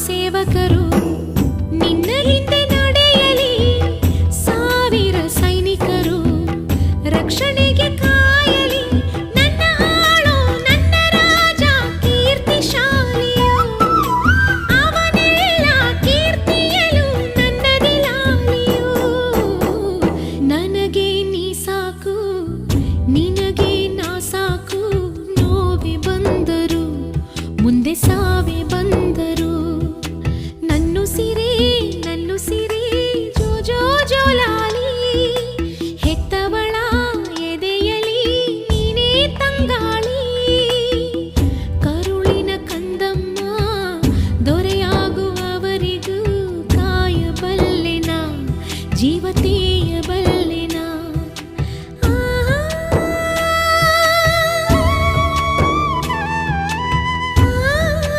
ಸೇವಕರು ನಿನ್ನ ಹಿಂದೆ ನಡೆಯಲಿ ಸಾವಿರ ಸೈನಿಕರು ರಕ್ಷಣೆಗೆ ಕಾಯಲಿ ನನ್ನ ಆಳು ನನ್ನ ರಾಜ ಕೀರ್ತಿಶಾಲಿಯು ಅವನೆಲ್ಲ ಕೀರ್ತಿಯಲು ನನ್ನದೇ ಲಾಲಿಯು ನನಗೆ ನೀ ಸಾಕು ನಿನಗೆ ನಾ ಸಾಕು ನೋವೆ ಬಂದರು ಮುಂದೆ ಸಾವೆ ಬಂದರು